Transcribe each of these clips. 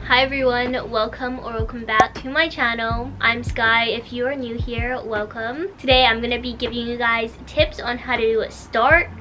Hi everyone, welcome back to my channel. I'm Sky. If you are new here, welcome. Today I'm gonna be giving you guys tips on how to start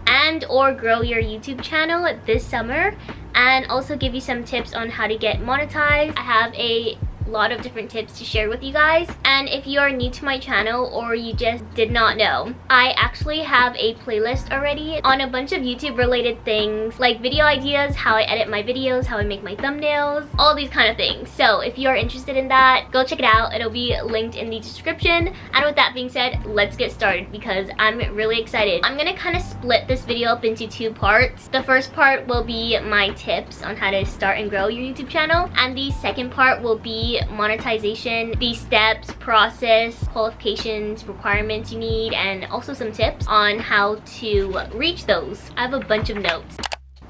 and or grow your YouTube channel this summer, and also give you some tips on how to get monetized. I have a lot of different tips to share with you guys, and if you are new to my channel or you just did not know, I actually have a playlist already on a bunch of YouTube related things like video ideas, how I edit my videos, how I make my thumbnails, all these kind of things. So if you are interested in that, go check it out. It'll be linked in the description. And with that being said, let's get started because I'm really excited. I'm gonna kind of split this video up into two parts. The first part will be my tips on how to start and grow your YouTube channel, and the second part will be monetization, the steps, process, qualifications, requirements you need, and also some tips on how to reach those. I have a bunch of notes.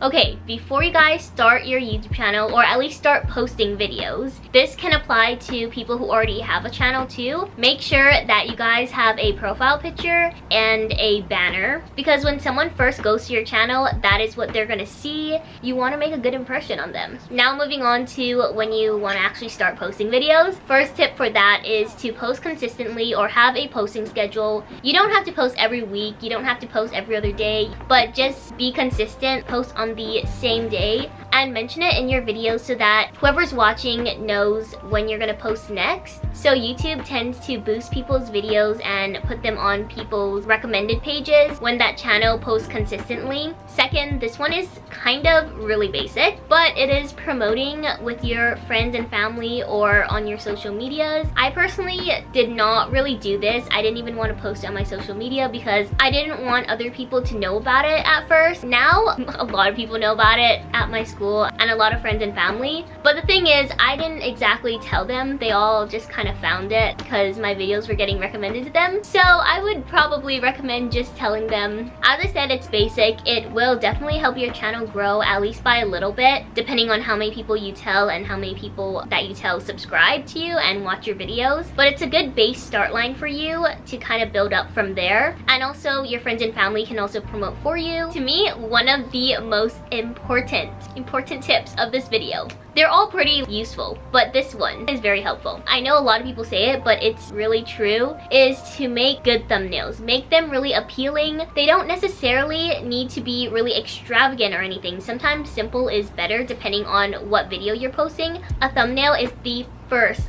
Okay, before you guys start your YouTube channel, or at least start posting videos, this can apply to people who already have a channel too. Make sure that you guys have a profile picture and a banner, because when someone first goes to your channel, that is what they're gonna see. You wanna make a good impression on them. Now moving on to when you wanna actually start posting videos. First tip for that is to post consistently or have a posting schedule. You don't have to post every week, you don't have to post every other day, but just be consistent. Post on the same day and mention it in your videos so that whoever's watching knows when you're gonna post next. So YouTube tends to boost people's videos and put them on people's recommended pages when that channel posts consistently. Second, this one is kind of really basic, but it is promoting with your friends and family or on your social medias. I personally did not really do this. I didn't even want to post on my social media because I didn't want other people to know about it at first. Now a lot of people know about it at my school and a lot of friends and family, but the thing is I didn't exactly tell them. They all just kind of found it because my videos were getting recommended to them. So I would probably recommend just telling them. As I said, it's basic. It will definitely help your channel grow, at least by a little bit, depending on how many people you tell and how many people that you tell subscribe to you and watch your videos. But it's a good base start line for you to kind of build up from there, and also your friends and family can also promote for you. To me, one of the most important tips of this video, they're all pretty useful, but this one is very helpful. I know a lot of people say it, but it's really true, is to make good thumbnails. Make them really appealing. They don't necessarily need to be really extravagant or anything. Sometimes simple is better depending on what video you're posting. A thumbnail is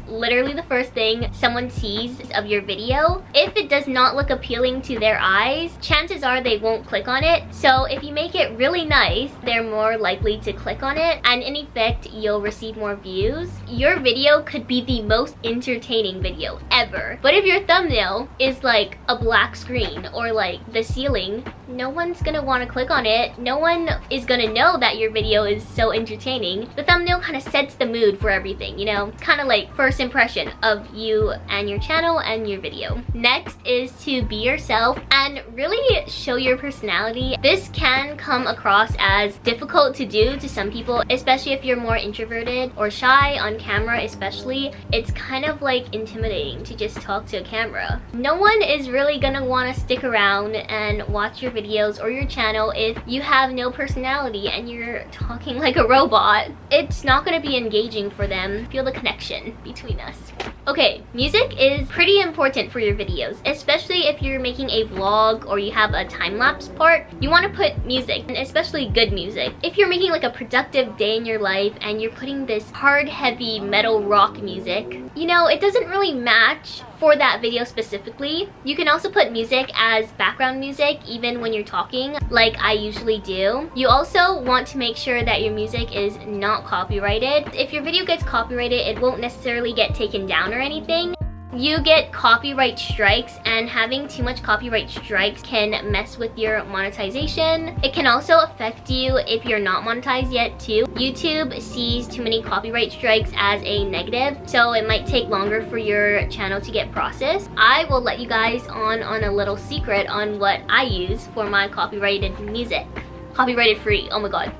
literally the first thing someone sees of your video. If it does not look appealing to their eyes, chances are they won't click on it. So if you make it really nice, they're more likely to click on it, and in effect, you'll receive more views. Your video could be the most entertaining video ever, but if your thumbnail is like a black screen or like the ceiling, no one's gonna want to click on it. No one is gonna know that your video is so entertaining. The thumbnail kind of sets the mood for everything, you know? Kind of like first impression of you and your channel and your video. Next is to be yourself and really show your personality. This can come across as difficult to do to some people, especially if you're more introverted or shy on camera especially. It's kind of like intimidating to just talk to a camera. No one is really gonna want to stick around and watch your videos or your channel if you have no personality and you're talking like a robot. It's not gonna be engaging for them. Feel the connection between us. Okay, music is pretty important for your videos, especially if you're making a vlog or you have a time-lapse part. You want to put music, and especially good music. If you're making like a productive day in your life and you're putting this hard, heavy metal rock music, you know, it doesn't really match for that video specifically. You can also put music as background music even when you're talking, like I usually do. You also want to make sure that your music is not copyrighted. If your video gets copyrighted, it won't necessarily get taken down or anything. You get copyright strikes, and having too much copyright strikes can mess with your monetization. It can also affect you if you're not monetized yet too. YouTube sees too many copyright strikes as a negative, so it might take longer for your channel to get processed. I will let you guys on a little secret on what I use for my copyrighted music. Copyrighted free, oh my god.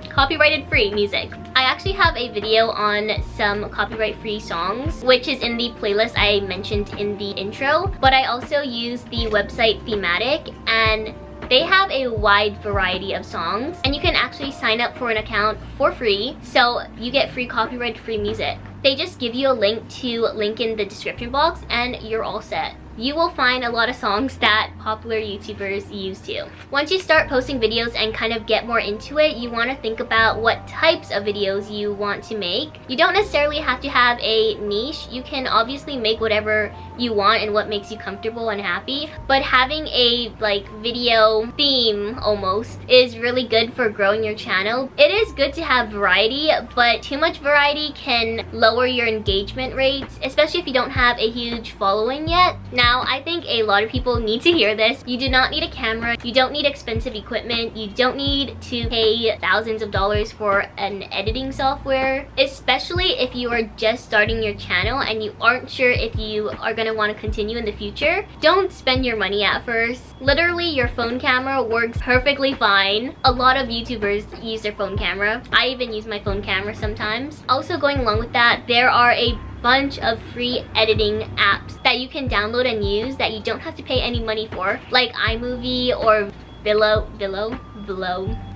Copyrighted free music. I actually have a video on some copyright free songs, which is in the playlist I mentioned in the intro, but I also use the website Thematic, and They have a wide variety of songs, and you can actually sign up for an account for free, so you get free copyright free music. They just give you a link to link in the description box and you're all set. You will find a lot of songs that popular YouTubers use too. Once you start posting videos and kind of get more into it, you want to think about what types of videos you want to make. You don't necessarily have to have a niche. You can obviously make whatever you want and what makes you comfortable and happy, but having a video theme almost is really good for growing your channel. It is good to have variety, but too much variety can lower your engagement rates, especially if you don't have a huge following yet. Now, I think a lot of people need to hear this. You do not need a camera, you don't need expensive equipment, you don't need to pay thousands of dollars for an editing software, especially if you are just starting your channel and you aren't sure if you are going to want to continue in the future. Don't spend your money at first. Literally, your phone camera works perfectly fine. A lot of YouTubers use their phone camera. I even use my phone camera sometimes. Also, going along with that, there are a bunch of free editing apps that you can download and use that you don't have to pay any money for, like iMovie or Vilo.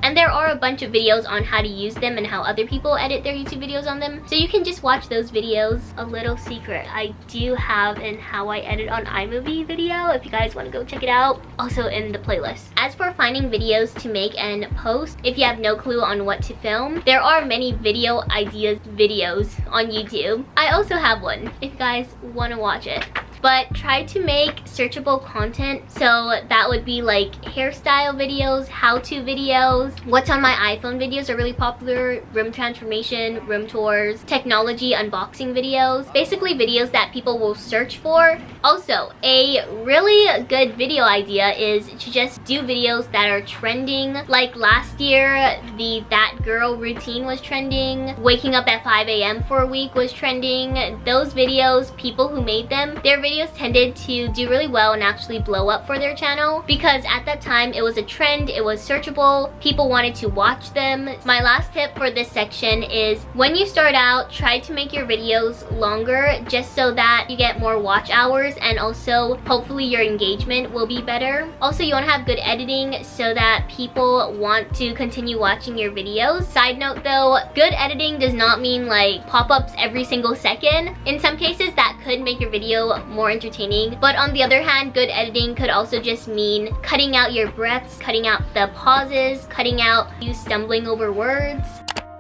And there are a bunch of videos on how to use them and how other people edit their YouTube videos on them, so you can just watch those videos. A little secret, I do have an how I edit on iMovie video if you guys want to go check it out, also in the playlist. As for finding videos to make and post, if you have no clue on what to film, there are many video ideas videos on YouTube. I also have one if you guys want to watch it. But try to make searchable content, so that would be like hairstyle videos, how-to videos. What's on my iPhone videos are really popular, room transformation, room tours, technology unboxing videos, basically videos that people will search for. Also, a really good video idea is to just do videos that are trending. Like last year, the That Girl routine was trending, waking up at 5 a.m. for a week was trending. Those videos, people who made them, their videos tended to do really well and actually blow up for their channel because at that time it was a trend, it was searchable, people wanted to watch them. My last tip for this section is when you start out, try to make your videos longer just so that you get more watch hours and also hopefully your engagement will be better. Also, you want to have good editing so that people want to continue watching your videos. Side note though, good editing does not mean like pop-ups every single second. In some cases that could make your video more entertaining, but on the other hand, good editing could also just mean cutting out your breaths, cutting out the pauses, cutting out you stumbling over words.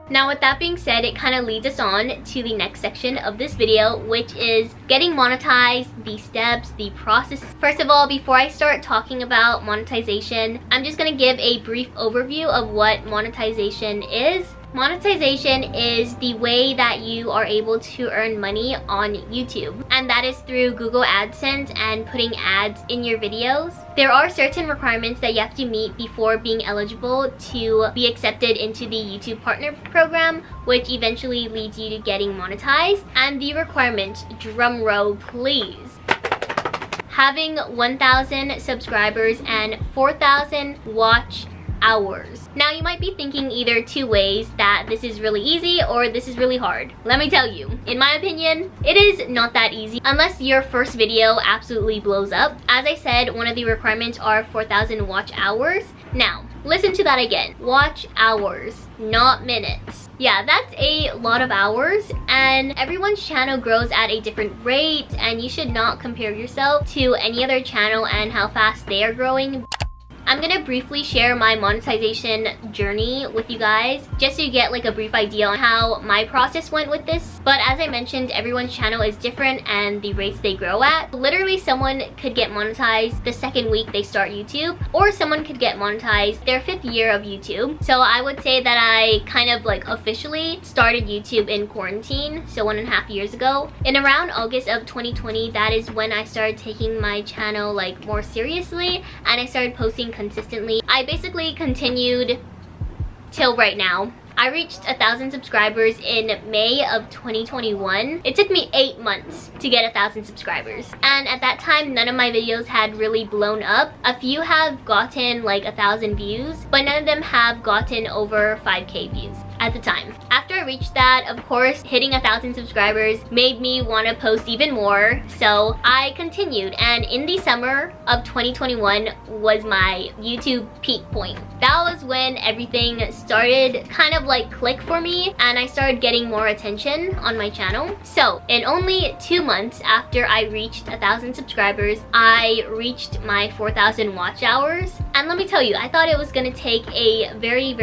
Now with that being said, it kind of leads us on to the next section of this video, which is getting monetized, the steps, the process. First of all, before I start talking about monetization, I'm just going to give a brief overview of what monetization is. Monetization is the way that you are able to earn money on YouTube, and that is through Google AdSense and putting ads in your videos. There are certain requirements that you have to meet before being eligible to be accepted into the YouTube Partner Program, which eventually leads you to getting monetized. And the requirements, drum roll please. Having 1,000 subscribers and 4,000 watch hours. Now you might be thinking either two ways, that this is really easy or this is really hard. Let me tell you, in my opinion, it is not that easy unless your first video absolutely blows up. As I said, one of the requirements are 4,000 watch hours. Now, listen to that again. Watch hours, not minutes. Yeah, that's a lot of hours, and everyone's channel grows at a different rate, and you should not compare yourself to any other channel and how fast they are growing. I'm gonna briefly share my monetization journey with you guys just so you get like a brief idea on how my process went with this. But as I mentioned, everyone's channel is different and the rates they grow at. Literally, someone could get monetized the second week they start YouTube, or someone could get monetized their 5th year of YouTube. So I would say that I kind of like officially started YouTube in quarantine, so 1.5 years ago. In around August of 2020, that is when I started taking my channel like more seriously, and I started posting consistently. I basically continued till right now. I reached 1,000 subscribers in May of 2021. It took me 8 months to get 1,000 subscribers. And at that time, none of my videos had really blown up. A few have gotten like 1,000 views, but none of them have gotten over 5K views. at the time. After I reached that, of course, hitting 1,000 subscribers made me want to post even more. So I continued, and in the summer of 2021 was my YouTube peak point. That was when everything started kind of like click for me, and I started getting more attention on my channel. So in only 2 months after I reached 1,000 subscribers, I reached my 4,000 watch hours. And let me tell you, I thought it was gonna take a very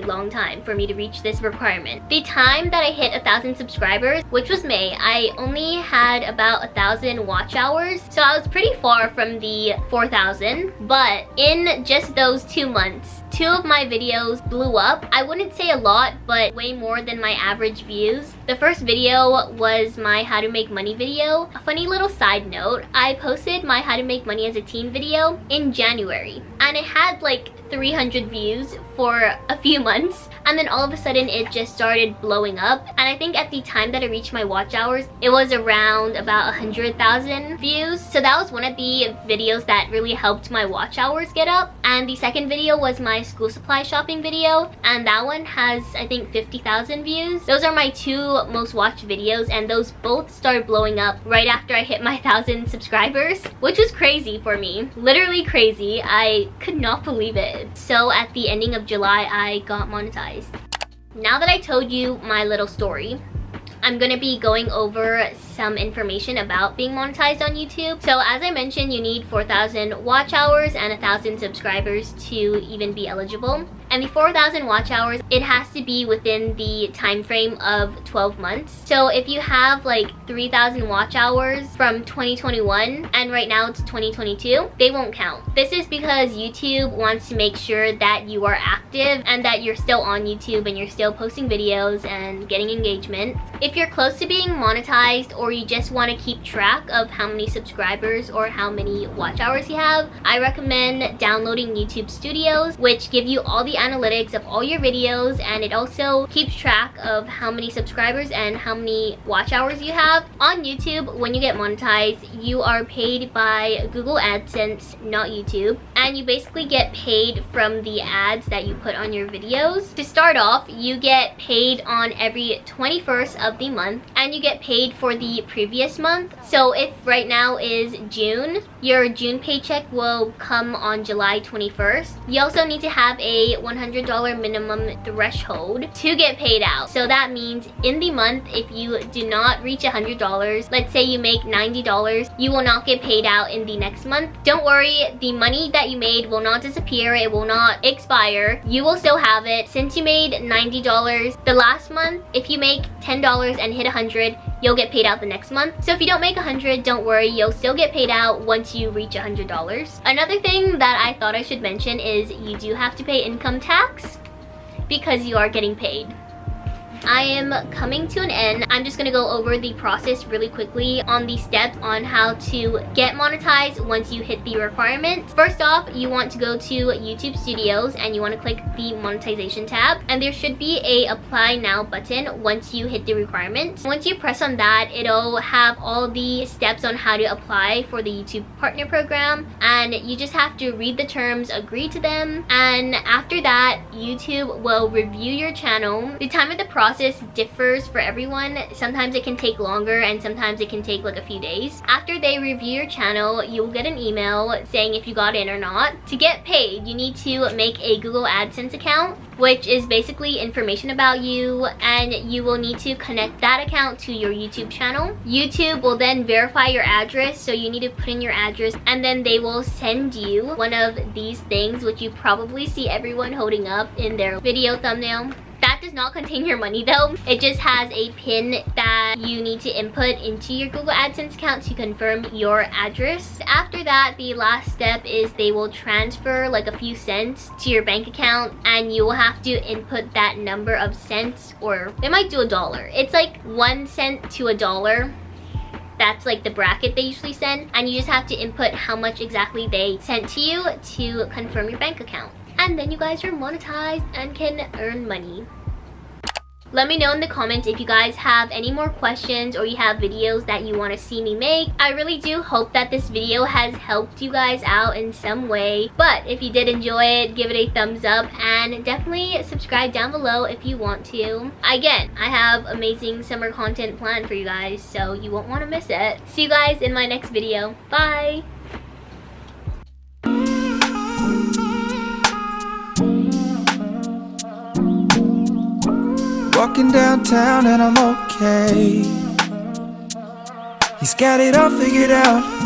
long time for me to reach this requirement. The time that I hit 1,000 subscribers, which was May, I only had about 1,000 watch hours. So I was pretty far from the 4,000, but in just those 2 months, 2 of my videos blew up. I wouldn't say a lot, but way more than my average views. The first video was my how to make money video. A funny little side note, I posted my how to make money as a teen video in January, and it had like 300 views for a few months, and then all of a sudden it just started blowing up. And I think at the time that I reached my watch hours, it was around about 100,000 views. So that was one of the videos that really helped my watch hours get up. And the second video was my school supply shopping video, and that one has, I think, 50,000 views. Those are my 2 most watched videos, and those both started blowing up right after I hit my 1,000 subscribers, which was crazy for me. Literally crazy. I could not believe it. So at the ending of July, I got monetized. Now that I told you my little story, I'm gonna be going over some information about being monetized on YouTube. So as I mentioned, you need 4,000 watch hours and 1,000 subscribers to even be eligible. And the 4,000 watch hours, it has to be within the time frame of 12 months. So if you have like 3,000 watch hours from 2021 and right now it's 2022, they won't count. This is because YouTube wants to make sure that you are active and that you're still on YouTube and you're still posting videos and getting engagement. If you're close to being monetized, or you just want to keep track of how many subscribers or how many watch hours you have, I recommend downloading YouTube Studios, which give you all the analytics of all your videos, and it also keeps track of how many subscribers and how many watch hours you have. On YouTube, when you get monetized, you are paid by Google AdSense, not YouTube, and you basically get paid from the ads that you put on your videos. To start off, you get paid on every 21st of the month, and you get paid for the previous month. So if right now is June, your June paycheck will come on July 21st. You also need to have a $100 minimum threshold to get paid out. So that means in the month, if you do not reach $100, let's say you make $90, you will not get paid out in the next month. Don't worry, the money that you made will not disappear, it will not expire. You will still have it. Since you made $90 the last month, if you make $10 and hit 100, you'll get paid out the next month. So if you don't make 100, don't worry, you'll still get paid out once you reach $100. Another thing that I thought I should mention is you do have to pay income tax because you are getting paid. I am coming to an end. I'm just gonna go over the process really quickly on the steps on how to get monetized once you hit the requirements. First off, you want to go to YouTube Studios and you want to click the monetization tab, and there should be a apply now button once you hit the requirements. Once you press on that, it'll have all the steps on how to apply for the YouTube partner program, and you just have to read the terms, agree to them, and after that, YouTube will review your channel. The time of the process differs for everyone. Sometimes it can take longer and sometimes it can take like a few days. After they review your channel, you will get an email saying if you got in or not. To get paid, you need to make a Google AdSense account, which is basically information about you, and you will need to connect that account to your YouTube channel. YouTube will then verify your address, so you need to put in your address, and then they will send you one of these things, which you probably see everyone holding up in their video thumbnail. That does not contain your money though. It just has a PIN that you need to input into your Google AdSense account to confirm your address. After that, the last step is they will transfer like a few cents to your bank account, and you will have to input that number of cents, or they might do $1. It's like 1 cent to $1. That's like the bracket they usually send, and you just have to input how much exactly they sent to you to confirm your bank account. And then you guys are monetized and can earn money. Let me know in the comments if you guys have any more questions or you have videos that you want to see me make. I really do hope that this video has helped you guys out in some way. But if you did enjoy it, give it a thumbs up and definitely subscribe down below if you want to. Again, I have amazing summer content planned for you guys, so you won't want to miss it. See you guys in my next video. Bye! Walking downtown and I'm okay. He's got it all figured out.